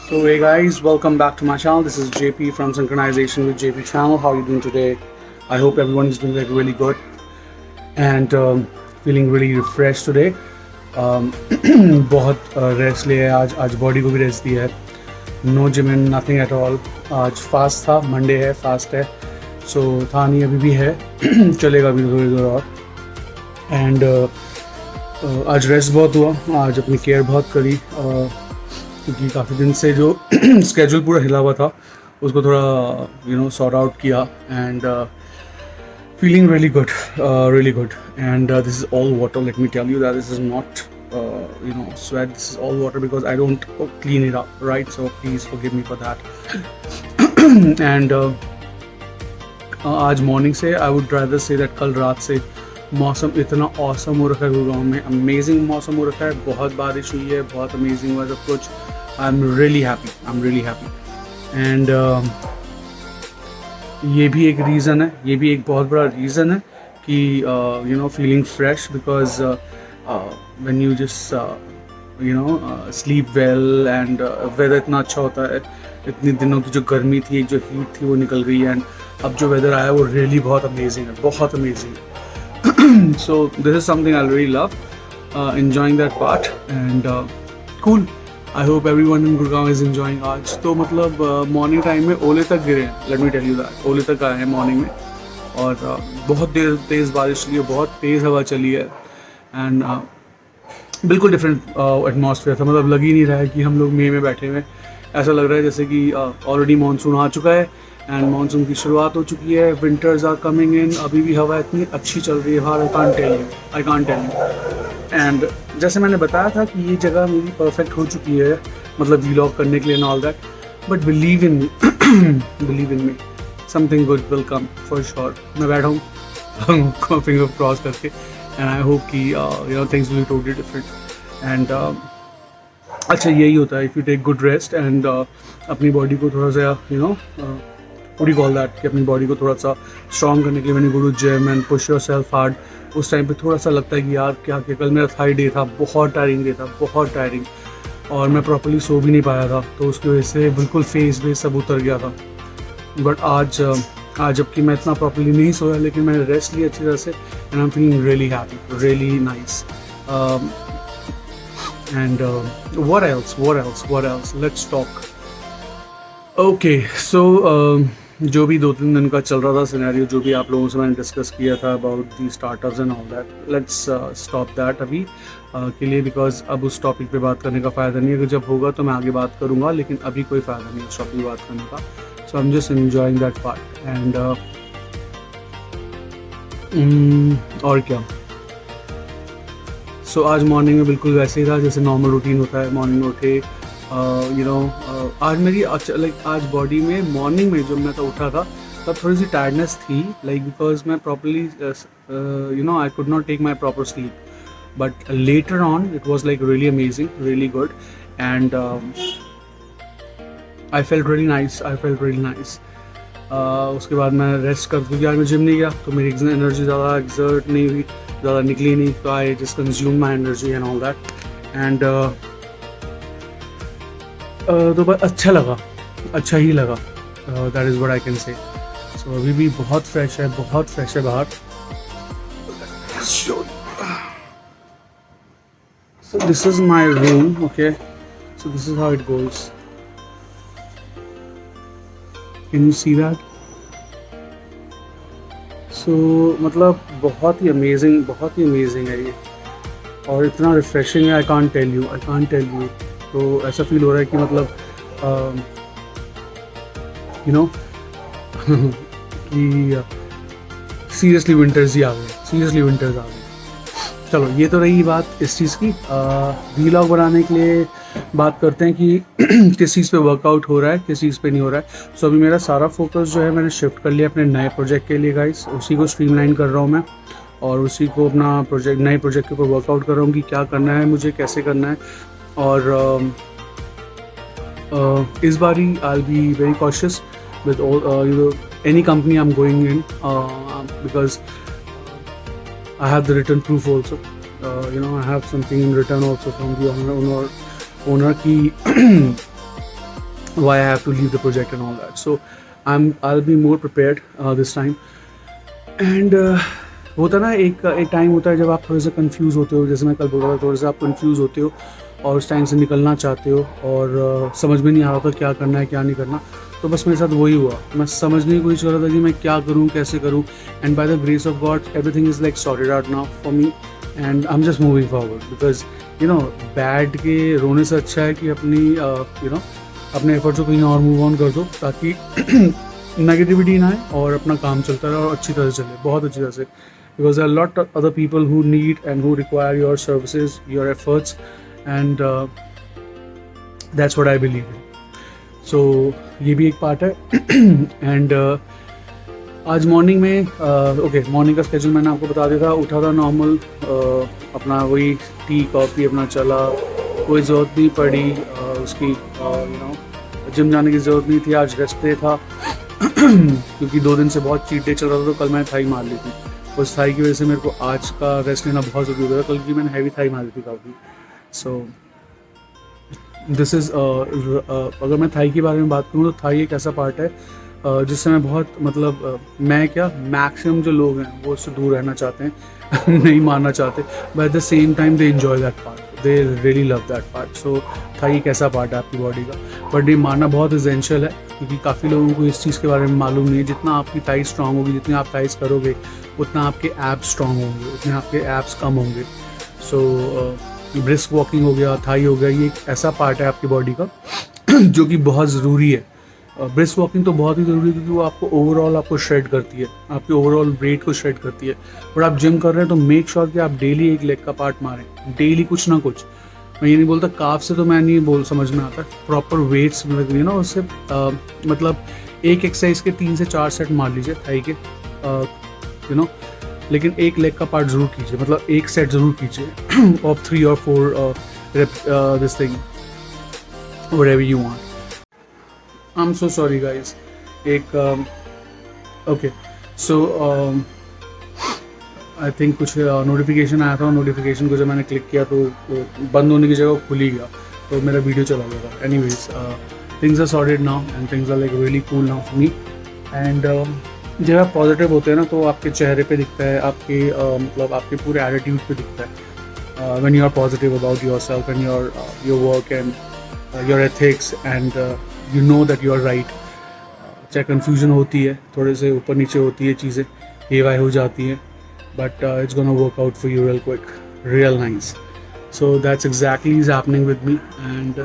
So hey guys, welcome back to my channel. This is JP from Synchronization with JP channel. How are you doing today? I hope everyone is doing like really good and feeling really refreshed today. बहुत rest लिया है आज body को भी rest दिया है. No gym and nothing at all. आज fast था, मंडे है, फास्ट है, सो था नहीं, अभी भी है. चलेगा अभी थोड़ी देर और. एंड आज रेस्ट बहुत हुआ, आज अपनी केयर बहुत करी, क्योंकि काफ़ी दिन से जो स्केड्यूल पूरा हिला हुआ था उसको थोड़ा सॉर्ट आउट किया. And feeling really good, really good. And this is all water. Let me tell you that this is not sweat. This is all water because I don't clean it up, right? So please forgive me for that. And आज morning से I would rather say that कल रात से मौसम इतना awesome हो रखा है गुड़गांव में. अमेजिंग मौसम हो रखा है, बहुत बारिश हुई है, बहुत अमेजिंग हुआ सब कुछ. I'm really happy. And ये भी एक रीज़न है, ये भी एक बहुत बड़ा रीज़न है कि feeling fresh, because when you just sleep well and weather इतना अच्छा होता है. इतने दिनों की जो गर्मी थी, जो हीट थी, वो निकल गई. एंड अब जो वेदर आया वो रियली बहुत अमेजिंग है, बहुत अमेजिंग है. सो this is something I really love, enjoying that part and cool. I hope every one in Gurgaon is enjoying. आज तो मतलब मॉर्निंग टाइम में ओले तक गिरे हैं. Let me tell you that, ओले तक आए हैं मॉर्निंग में. और बहुत देर तेज़ बारिश हुई है, बहुत तेज़ हवा चली है. एंड बिल्कुल डिफरेंट एटमॉस्फेयर था. मतलब लग ही नहीं रहा है कि हम लोग मई में बैठे हुए. ऐसा लग रहा है जैसे कि ऑलरेडी मानसून आ चुका है एंड मानसून की शुरुआत हो चुकी है. Winters are coming in. अभी भी हवा इतनी अच्छी चल रही है बाहर, I can't tell you. And जैसे मैंने बताया था कि ये जगह मेरी परफेक्ट हो चुकी है, मतलब व्लॉग करने के लिए and all that. But believe in me, something good will come for sure. मैं बैठा हूँ फिंगर क्रॉस करके, एंड आई होप कि things will be totally different. And अच्छा, यही होता है if you take good rest and अपनी बॉडी को थोड़ा सा what do you call that, कि अपनी बॉडी को थोड़ा सा स्ट्रॉन्ग करने के लिए when you go to gym and push yourself hard, उस टाइम पे थोड़ा सा लगता है कि यार क्या कल मेरा थाई डे था, बहुत टायरिंग डे था, बहुत टायरिंग. और मैं प्रॉपर्ली सो भी नहीं पाया था, तो उसकी वजह से बिल्कुल फेस वेस सब उतर गया था. बट आज जबकि मैं इतना प्रॉपर्ली नहीं सोया, लेकिन मैंने रेस्ट लिया अच्छी तरह से and I am feeling really happy, really nice. And what else, let's talk. Okay, so जो भी 2-3 दिन का चल रहा था सिनेरियो, जो भी आप लोगों से मैंने डिस्कस किया था about the startups and all that, let's stop that अभी के लिए, बिकॉज अब उस टॉपिक पे बात करने का फ़ायदा नहीं है. अगर जब होगा तो मैं आगे बात करूँगा, लेकिन अभी कोई फ़ायदा नहीं है उस टॉपिक पे बात करने का. So I am just enjoying that part. And और क्या, सो आज मॉर्निंग में बिल्कुल वैसे ही था जैसे नॉर्मल रूटीन होता है. मॉर्निंग में उठे, आज मेरी आज बॉडी में मॉर्निंग में जब मैं उठा था तब थोड़ी सी टायर्डनेस थी, बिकॉज मैं properly I could not take my proper sleep. But later on it was really amazing, really good. And I felt really nice. उसके बाद मैं रेस्ट कर, क्योंकि आज मैं जिम नहीं गया तो मेरी एनर्जी ज़्यादा एक्सर्ट नहीं हुई, ज़्यादा निकली नहीं, तो I just consume my energy and all that. And तो बस अच्छा ही लगा. That is what I can say. So अभी भी बहुत फ्रेश है बाहर. So this is my room. Okay, so this is how it goes. Can you see that? So मतलब बहुत ही अमेजिंग है ये, और इतना रिफ्रेशिंग है. I can't tell you. तो ऐसा फील हो रहा है कि मतलब कि सीरियसली विंटर्स आ गए. चलो, ये तो रही बात इस चीज़ की. व्लॉग बनाने के लिए बात करते हैं कि किस चीज़ पे वर्कआउट हो रहा है, किस चीज़ पे नहीं हो रहा है. सो अभी मेरा सारा फोकस जो है मैंने शिफ्ट कर लिया अपने नए प्रोजेक्ट के लिए गाइस. उसी को स्ट्रीमलाइन कर रहा हूँ मैं, और उसी को अपना नए प्रोजेक्ट के ऊपर वर्कआउट कर रहा हूँ कि क्या करना है मुझे, कैसे करना है. और इस बारी I will be very cautious with all any company I'm going in, because I have the written proof also. I have something in return also from the owner कि why I have to leave the project and all that. So I'll be more prepared this time. And होता ना एक time होता है जब आप थोड़े से कंफ्यूज होते हो, जैसे मैं कल बोल रहा था, थोड़े से आप कंफ्यूज होते हो और उस टाइम से निकलना चाहते हो और समझ में नहीं आ रहा था क्या करना है क्या नहीं करना. तो बस मेरे साथ वही हुआ, मैं समझने की कोशिश कर रहा था कि मैं क्या करूँ कैसे करूँ. And by the grace of God everything is like sorted out now for me and I am just moving forward. Because you know bad के रोने से अच्छा है कि अपनी अपने एफर्ट्स को कहीं और मूव ऑन कर दो ताकि नेगेटिविटी ना आए और अपना काम चलता रहे और अच्छी तरह से चले, बहुत अच्छी तरह से. Because there are a lot of other people who need and who require your services, your efforts, and that's what I believe in. So ये भी एक पार्ट है. एंड आज मॉर्निंग में ओके मॉर्निंग का स्केड्यूल मैंने आपको बता दिया था. उठा था नॉर्मल, अपना वही टी कॉफ़ी अपना चला, कोई ज़रूरत नहीं पड़ी उसकी जिम जाने की ज़रूरत नहीं थी. आज रेस्ट डे था क्योंकि 2 दिन से बहुत चीट डे चल रहा था, तो कल मैंने थाई मार ली थी. उस थाई की वजह से मेरे को आज का रेस्ट लेना बहुत ज़रूरी हो गया. कल की मैंने हैवी थाई मारी थी काफ़ी. सो दिस इज़ अगर मैं थाई के बारे में बात करूँ तो थाई एक ऐसा पार्ट है जिससे मैं बहुत मैं क्या मैक्सिमम जो लोग हैं वो उससे दूर रहना चाहते हैं नहीं मारना चाहते, but at the same time they enjoy that part, they really love that part. So thigh एक ऐसा पार्ट है आपकी बॉडी का, बट ये मारना बहुत एसेंशियल है क्योंकि काफ़ी लोगों को इस चीज़ के बारे में मालूम नहीं है. जितना आपकी थाई स्ट्रांग होगी, जितनी आप थाइस करोगे उतना आपके एब्स स्ट्रांग होंगे, उतने आपके एब्स कम होंगे. सो ब्रिस्क वॉकिंग हो गया, थाई हो गया, ये एक ऐसा पार्ट है आपकी बॉडी का जो कि बहुत ज़रूरी है. ब्रिस्क वॉकिंग तो बहुत ही ज़रूरी है क्योंकि वो आपको ओवरऑल आपको श्रेड करती है, आपके ओवरऑल वेट को श्रेड करती है. बट आप जिम कर रहे हैं तो मेक श्योर कि आप डेली एक लेग का पार्ट मारें, डेली कुछ ना कुछ. मैं ये नहीं बोलता काफ से तो मैं नहीं समझ में आता, प्रॉपर वेट्स उससे एक एक्सरसाइज के 3 से 4 सेट मार लीजिए थाई के लेकिन एक लेग का पार्ट ज़रूर कीजिए, एक सेट ज़रूर कीजिए of 3 or 4 this thing whatever you want. I'm so sorry guys. Okay so I think कुछ नोटिफिकेशन आया था, नोटिफिकेशन को जब मैंने क्लिक किया तो बंद होने की जगह खुल ही गया, तो मेरा वीडियो चला गया था. Anyways things are sorted now and things are like really cool now for me. And जब आप पॉजिटिव होते हैं ना तो आपके चेहरे पे दिखता है, आपके आपके पूरे एटीट्यूड पे दिखता है. When you are positive about yourself and your work and your ethics and you know that you are right. चाहे कन्फ्यूजन होती है, थोड़े से ऊपर नीचे होती है, चीज़ें हेवाई हो जाती हैं, but it's gonna work out for you real quick, real nice. So that's exactly is happening with me and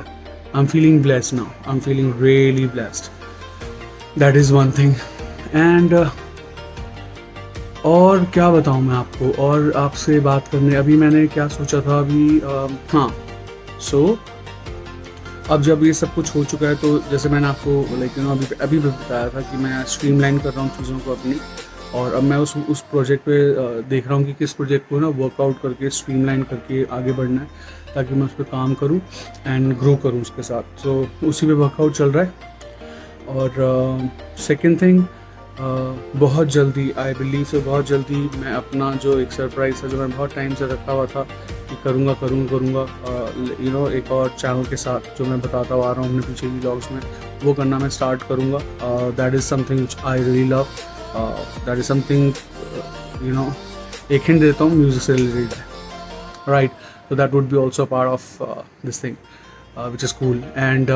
I'm feeling blessed now. I'm feeling really blessed. That is one thing. And और क्या बताऊँ मैं आपको, और आपसे बात करने अभी मैंने क्या सोचा था अभी हाँ. सो अब जब ये सब कुछ हो चुका है तो जैसे मैंने आपको अभी बताया था कि मैं स्ट्रीमलाइन कर रहा हूँ चीज़ों को अपनी, और अब मैं उस प्रोजेक्ट पे देख रहा हूँ कि किस प्रोजेक्ट को वर्कआउट करके स्ट्रीमलाइन करके आगे बढ़ना है ताकि मैं उस पर काम करूँ एंड ग्रो करूँ उसके साथ. सो उसी पे वर्कआउट चल रहा है. और सेकंड थिंग, बहुत जल्दी आई बिलीव से बहुत जल्दी मैं अपना जो एक सरप्राइज़ था जो मैं बहुत टाइम से रखा हुआ था कि करूँगा एक और चैनल के साथ जो मैं बताता आ रहा हूँ अपने पीछे व्लॉग्स में, वो करना मैं स्टार्ट करूँगा. That is something which I really love. That is something एक हिंट देता हूँ, म्यूजिक से रिलेटेड है, right. So that would be also part of this thing which is cool. And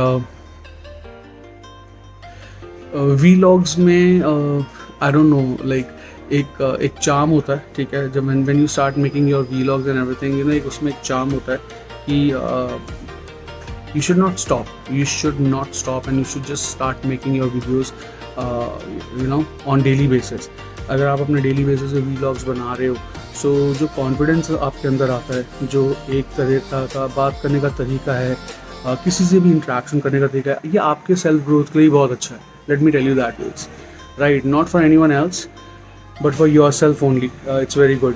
vlogs में आई डोंट नो एक charm होता है, ठीक है, जब when you start making your vlogs and everything एक उसमें एक चार्म होता है कि you should not stop and you should just start making your videos on daily basis. अगर आप अपने डेली बेसिस पे वीलॉग्स बना रहे हो, सो जो कॉन्फिडेंस आपके अंदर आता है, जो एक तरीका का बात करने का तरीका है, किसी से भी इंटरेक्शन करने का तरीका है, ये आपके सेल्फ ग्रोथ के लिए बहुत अच्छा है. Let me tell you that is right, not for anyone else but for yourself only. It's very good.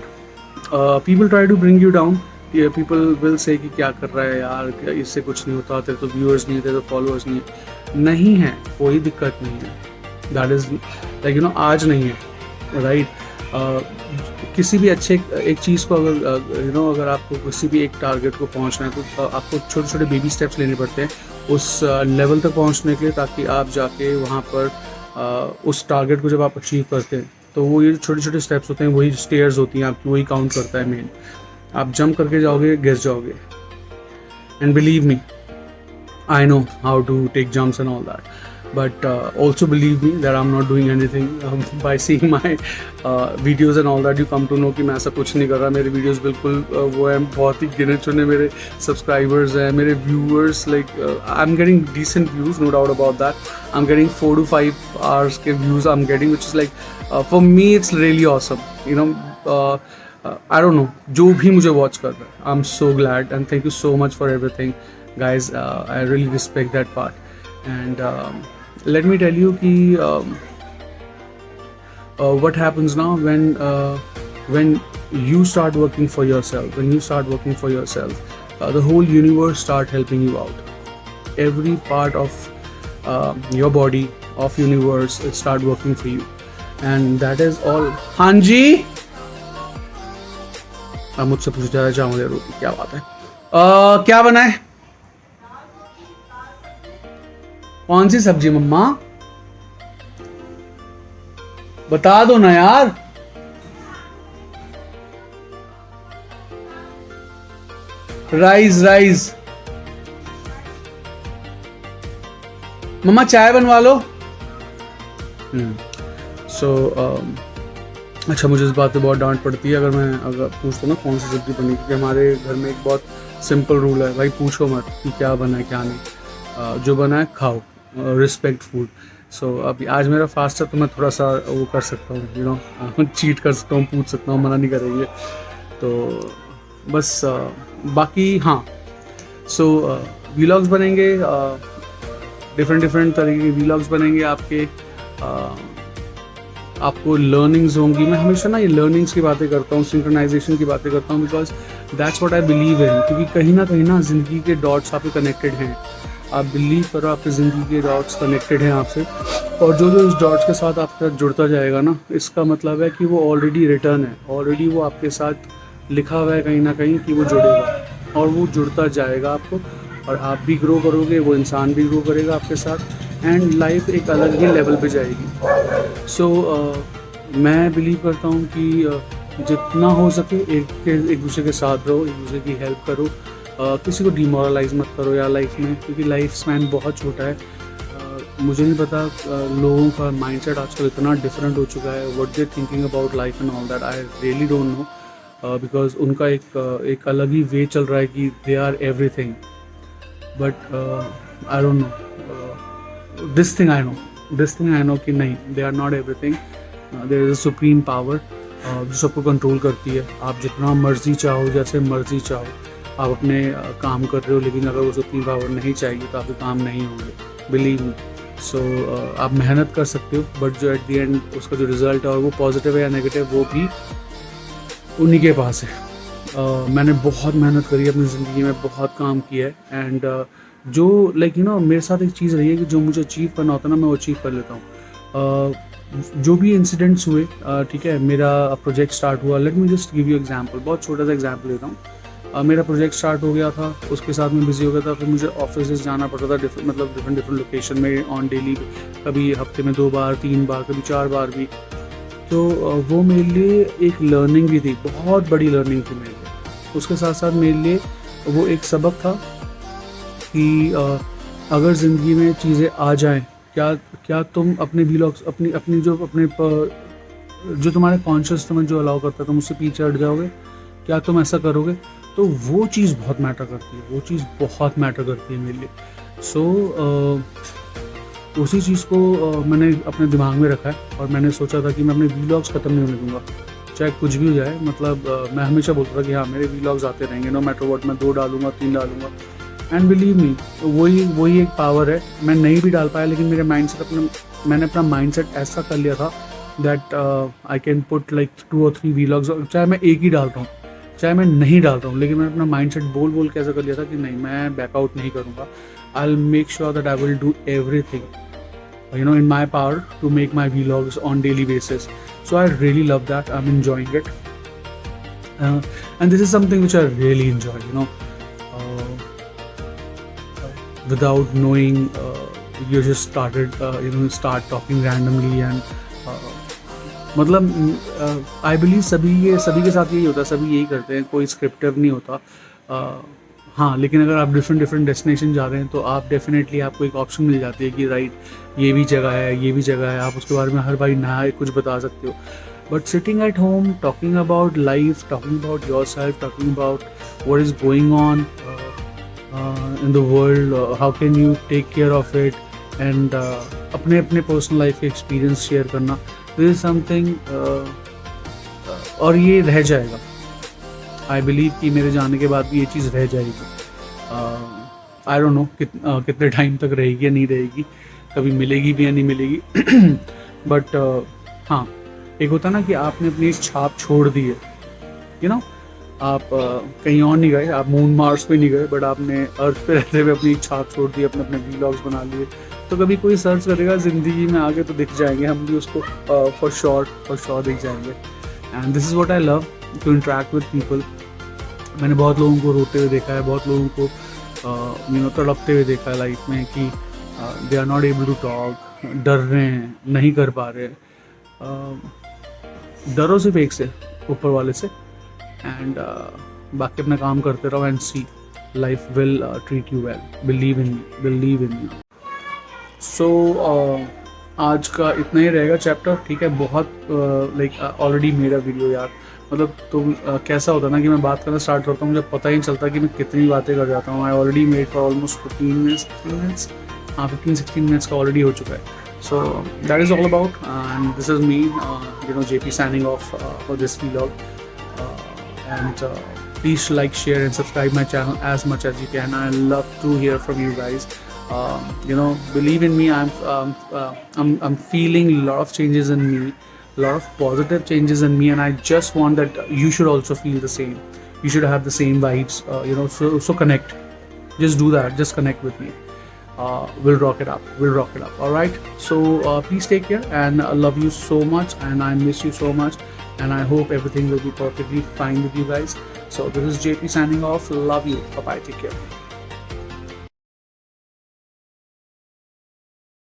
People try to bring you down. People will say कि क्या कर रहा है यार, क्या इससे कुछ नहीं होता, तेरे तो व्यूअर्स नहीं है, तेरे तो फॉलोअर्स नहीं है, कोई दिक्कत नहीं है. दैट इज़ आज नहीं है, राइट. किसी भी अच्छे एक चीज़ को अगर अगर आपको किसी भी एक टारगेट को पहुंचना है तो आपको छोटे छोटे बेबी स्टेप्स लेने पड़ते हैं उस लेवल तक पहुंचने के लिए, ताकि आप जाके वहाँ पर उस टारगेट को जब आप अचीव करते हैं तो वो ये छोटे छोटे स्टेप्स होते हैं, वही स्टेयर्स होती हैं आपकी, वही काउंट करता है मेन। आप जंप करके जाओगे, गिर जाओगे। And believe me, I know how to take jumps and all that, but also believe me that I'm not doing anything. By seeing my videos and all that, you come to know कि मैं ऐसा कुछ नहीं कर रहा। मेरे videos बिल्कुल वो हैं, बहुत ही गिने चुने मेरे subscribers हैं, मेरे viewers, like I'm getting decent views, no doubt about that. I'm getting 4 to 5 hours के views I'm getting, which is like for me it's really awesome. You know, I don't know, जो भी मुझे watch कर रहा है, I'm so glad and thank you so much for everything. Guys, I really respect that part, and let me tell you ki what happens now when you start working for yourself, the whole universe start helping you out. Every part of your body of universe, it start working for you, and that is all. Hanji, अब मुझसे पूछा चाहूँगा रोटी क्या बात है, क्या बना है, कौन सी सब्जी मम्मा, बता दो ना यार। राइस मम्मा, चाय बनवा लो। अच्छा, मुझे इस बात पे बहुत डांट पड़ती है अगर पूछता ना कौन सी सब्जी बनी, क्योंकि हमारे घर में एक बहुत सिंपल रूल है, भाई पूछो मत कि क्या बना है क्या नहीं, जो बना है खाओ, रिस्पेक्ट फूड। सो अभी आज मेरा फास्ट है तो मैं थोड़ा सा वो कर सकता हूँ, चीट कर सकता हूँ, पूछ सकता हूँ, मना नहीं करेंगे तो बस। बाकी हाँ, सो व्लॉग्स बनेंगे, डिफरेंट तरह के व्लॉग्स बनेंगे आपके, आपको लर्निंग्स होंगी। मैं हमेशा ना ये लर्निंग्स की बातें करता हूँ, सिंक्रोनाइजेशन की बातें करता हूँ, because that's what I believe in, क्योंकि कहीं ना ज़िंदगी के डॉट्स आपके कनेक्टेड हैं। आप बिलीव करो, आपकी ज़िंदगी के डॉट्स कनेक्टेड हैं आपसे, और जो इस डॉट्स के साथ आपके साथ जुड़ता जाएगा ना, इसका मतलब है कि वो ऑलरेडी रिटर्न है, ऑलरेडी वो आपके साथ लिखा हुआ है कहीं ना कहीं कि वो जुड़ेगा, और वो जुड़ता जाएगा आपको, और आप भी ग्रो करोगे, वो इंसान भी ग्रो करेगा आपके साथ, एंड लाइफ एक अलग ही लेवल पे जाएगी। सो मैं बिलीव करता हूँ कि जितना हो सके एक दूसरे के साथ रहो, एक दूसरे की हेल्प करो, किसी को डिमोरलाइज मत करो यार लाइफ में, क्योंकि लाइफ स्पैन बहुत छोटा है। मुझे नहीं पता लोगों का माइंडसेट आजकल इतना डिफरेंट हो चुका है, what they thinking about life and all that, I really don't know, because उनका एक अलग ही वे चल रहा है कि they are everything, but I don't know, this thing I know कि नहीं, they are not everything. There is a supreme power जो सबको कंट्रोल करती है। आप जितना मर्जी चाहो, जैसे मर्जी चाहो, आप अपने काम कर रहे हो, लेकिन अगर वो सुप्रीम पावर नहीं चाहिए तो आपके काम नहीं होंगे, बिलीव मी। सो आप मेहनत कर सकते हो, बट जो एट द एंड उसका जो रिज़ल्ट है, और वो पॉजिटिव है या नेगेटिव, वो भी उन्हीं के पास है। मैंने बहुत मेहनत करी है अपनी ज़िंदगी में, बहुत काम किया है, एंड जो लाइक मेरे साथ एक चीज़ रही है कि जो मुझे अचीव करना होता है ना, मैं वो अचीव कर लेता हूँ। जो भी इंसिडेंट्स हुए, ठीक है, मेरा प्रोजेक्ट स्टार्ट हुआ, let me just give you example, बहुत छोटा सा एग्जांपल देता हूँ। मेरा प्रोजेक्ट स्टार्ट हो गया था, उसके साथ मैं बिज़ी हो गया था, फिर मुझे ऑफिस जाना पड़ता था, डिफरेंट लोकेशन में ऑन डेली, कभी हफ्ते में 2 बार 3 बार, कभी 4 बार भी। तो वो मेरे लिए एक लर्निंग भी थी, बहुत बड़ी लर्निंग थी मेरे लिए। उसके साथ साथ मेरे लिए वो एक सबक था कि अगर ज़िंदगी में चीज़ें आ जाएं, क्या तुम अपने व्लॉग्स, अपनी जो तुम्हारे कॉन्शियस तुम्हें जो अलाउ करता है, तुम उससे पीछे हट जाओगे, क्या तुम ऐसा करोगे? तो वो चीज़ बहुत मैटर करती है, वो चीज़ बहुत मैटर करती है मेरे लिए। सो उसी चीज़ को मैंने अपने दिमाग में रखा है, और मैंने सोचा था कि मैं अपने व्लॉग्स ख़त्म नहीं होने दूँगा, चाहे कुछ भी हो जाए। मतलब मैं हमेशा बोलता था कि हाँ, मेरे व्लॉग्स आते रहेंगे, नो मैटर व्हाट, मैं 2 डालूँगा 3 डालूँगा, एंड बिलीव मी, वही एक पावर है। मैं नहीं भी डाल पाया, लेकिन मेरे मैंने अपना माइंडसेट ऐसा कर लिया था that I can put like 2 और 3 व्लॉग्स, चाहे मैं एक ही डालता हूँ, चाहे मैं नहीं डालता हूँ, लेकिन मैंने अपना माइंडसेट बोल के ऐसा कर लिया था कि नहीं, मैं बैकआउट नहीं करूँगा। I will make sure that I will do everything in my power to make my vlogs on daily basis. So I really love that. I'm enjoying it. And this is something which I really enjoy, without knowing, you just started, start talking randomly and मतलब I believe सभी के साथ यही होता है, सभी यही करते हैं, कोई स्क्रिप्टिव नहीं होता. हाँ, लेकिन अगर आप डिफरेंट डेस्टिनेशन जा रहे हैं तो आप डेफिनेटली आपको एक ऑप्शन मिल जाती है कि राइट ये भी जगह है, ये भी जगह है, आप उसके बारे में हर बार नया कुछ बता सकते हो. But sitting at home, talking about life, talking about your self, talking about what is going on in the world, how can you take care of it, and अपने पर्सनल लाइफ के एक्सपीरियंस शेयर करना, this is something और ये रह जाएगा. I believe कि मेरे जाने के बाद भी ये चीज़ रह जाएगी. आई डोंट नो कितने टाइम तक रहेगी या नहीं रहेगी, कभी मिलेगी भी या नहीं मिलेगी. बट हाँ, एक होता ना कि आपने अपनी एक छाप छोड़ दी है, आप कहीं और नहीं गए, आप मून मार्स पे नहीं गए, बट आपने अर्थ पे रहते हुए अपनी छाप छोड़ दी, अपने व्लॉग्स बना लिए. तो कभी कोई सर्च करेगा ज़िंदगी में आगे तो दिख जाएंगे, हम भी उसको फॉर श्योर दिख जाएंगे. And this is what I love, to interact with people. मैंने बहुत लोगों को रोते हुए देखा है, बहुत लोगों को तड़पते हुए देखा है लाइफ में कि they are not able to talk, डर रहे हैं, नहीं कर पा रहे. डरो सिर्फ एक से, ऊपर वाले से, एंड बाकी अपना काम करते रहो and see life will treat you well. Believe in me. So आज का इतना ही रहेगा चैप्टर, ठीक है. बहुत लाइक ऑलरेडी मेरा वीडियो यार, मतलब तो कैसा होता है ना कि मैं बात करना स्टार्ट करता हूँ, मुझे पता ही नहीं चलता कि मैं कितनी बातें कर जाता हूँ. I already made for almost 15 minutes. हाँ, 15-16 मिनट्स का ऑलरेडी हो चुका है. So that is all about, and this is me, JP signing off for this vlog. And please like, share and subscribe my channel as much as you can. I love to hear from you guys. Believe in me, I'm feeling a lot of changes in me, a lot of positive changes in me, and I just want that you should also feel the same. You should have the same vibes, so connect. Just do that, just connect with me. We'll rock it up. All right, so please take care, and I love you so much, and I miss you so much, and I hope everything will be perfectly fine with you guys. So this is JP signing off. Love you. Bye bye. Take care.